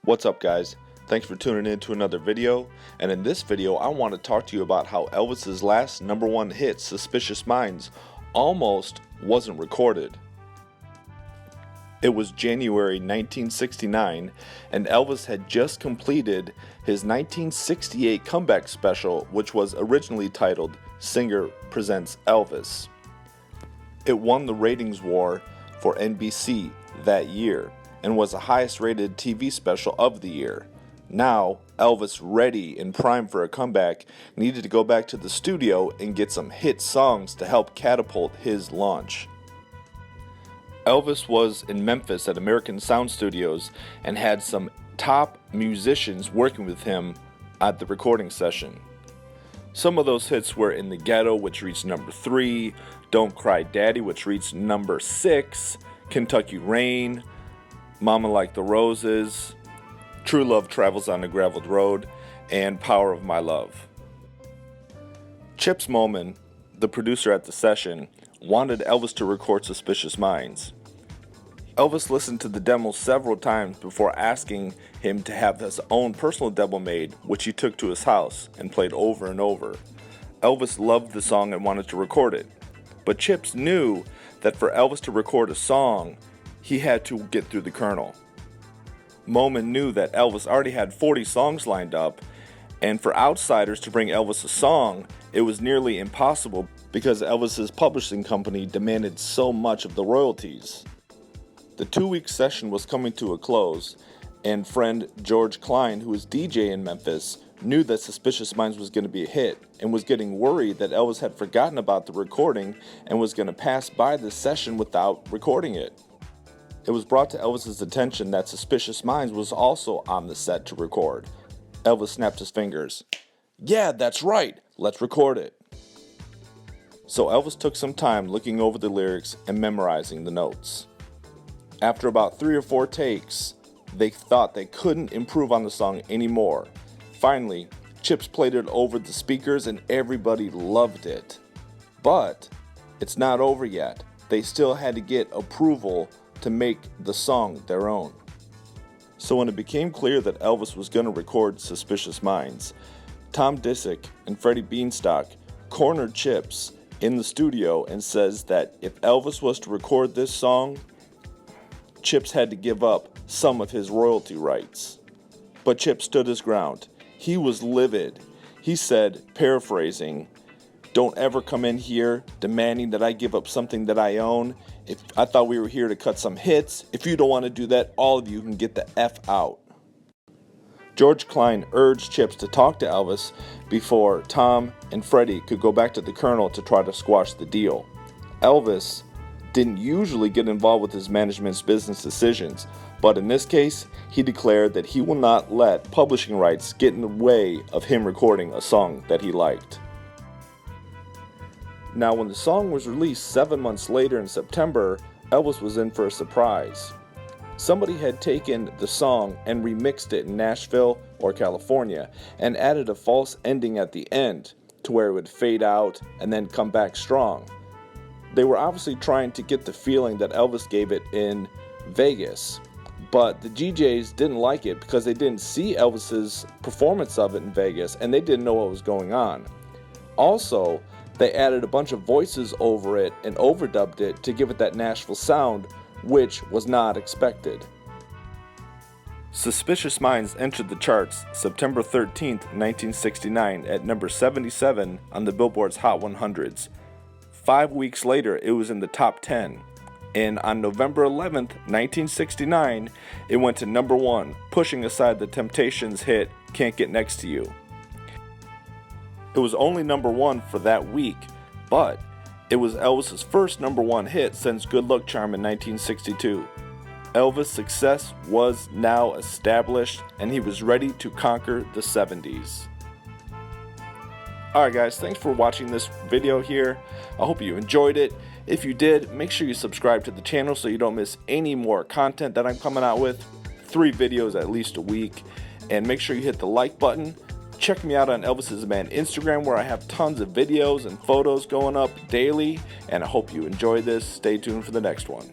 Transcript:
What's up, guys? Thanks for tuning in to another video, and in this video I want to talk to you about how Elvis's last #1 hit, Suspicious Minds, almost wasn't recorded. It was January 1969, and Elvis had just completed his 1968 comeback special, which was originally titled Singer Presents Elvis. It won the ratings war for NBC that year and was the highest rated TV special of the year. Now, Elvis, ready and primed for a comeback, needed to go back to the studio and get some hit songs to help catapult his launch. Elvis was in Memphis at American Sound Studios and had some top musicians working with him at the recording session. Some of those hits were In the Ghetto, which reached number 3, Don't Cry Daddy, which reached number 6, Kentucky Rain, Mama Like the Roses, True Love Travels on a Graveled Road, and Power of My Love. Chips Moman, the producer at the session, wanted Elvis to record Suspicious Minds. Elvis listened to the demo several times before asking him to have his own personal demo made, which he took to his house and played over and over. Elvis loved the song and wanted to record it, but Chips knew that for Elvis to record a song, he had to get through the Colonel. Moman knew that Elvis already had 40 songs lined up, and for outsiders to bring Elvis a song, it was nearly impossible because Elvis's publishing company demanded so much of the royalties. The 2-week session was coming to a close, and friend George Klein, who was DJ in Memphis, knew that Suspicious Minds was going to be a hit and was getting worried that Elvis had forgotten about the recording and was going to pass by the session without recording it. It was brought to Elvis's attention that Suspicious Minds was also on the set to record. Elvis snapped his fingers. "Yeah, that's right, let's record it." So Elvis took some time looking over the lyrics and memorizing the notes. After about 3 or 4 takes, they thought they couldn't improve on the song anymore. Finally, Chips played it over the speakers and everybody loved it. But it's not over yet. They still had to get approval to make the song their own. So when it became clear that Elvis was going to record Suspicious Minds, Tom Disick and Freddie Beanstalk cornered Chips in the studio and says that if Elvis was to record this song, Chips had to give up some of his royalty rights. But Chips stood his ground. He was livid. He said, paraphrasing, "Don't ever come in here demanding that I give up something that I own. If I thought we were here to cut some hits. If you don't want to do that, all of you can get the F out." George Klein urged Chips to talk to Elvis before Tom and Freddie could go back to the Colonel to try to squash the deal. Elvis didn't usually get involved with his management's business decisions, but in this case, he declared that he will not let publishing rights get in the way of him recording a song that he liked. Now, when the song was released 7 months later in September, Elvis was in for a surprise. Somebody had taken the song and remixed it in Nashville or California and added a false ending at the end to where it would fade out and then come back strong. They were obviously trying to get the feeling that Elvis gave it in Vegas, but the DJs didn't like it because they didn't see Elvis's performance of it in Vegas and they didn't know what was going on. Also, they added a bunch of voices over it and overdubbed it to give it that Nashville sound, which was not expected. Suspicious Minds entered the charts September 13th, 1969 at number 77 on the Billboard's Hot 100s. 5 weeks later, it was in the top 10. And on November 11th, 1969, it went to number 1, pushing aside the Temptations' hit, Can't Get Next to You. It was only number 1 for that week, but it was Elvis's first number 1 hit since Good Luck Charm in 1962. Elvis' success was now established, and he was ready to conquer the 70s. Alright guys, thanks for watching this video here. I hope you enjoyed it. If you did, make sure you subscribe to the channel so you don't miss any more content that I'm coming out with. 3 videos at least a week. And make sure you hit the like button. Check me out on ElvisistheMan Instagram, where I have tons of videos and photos going up daily. And I hope you enjoy this. Stay tuned for the next one.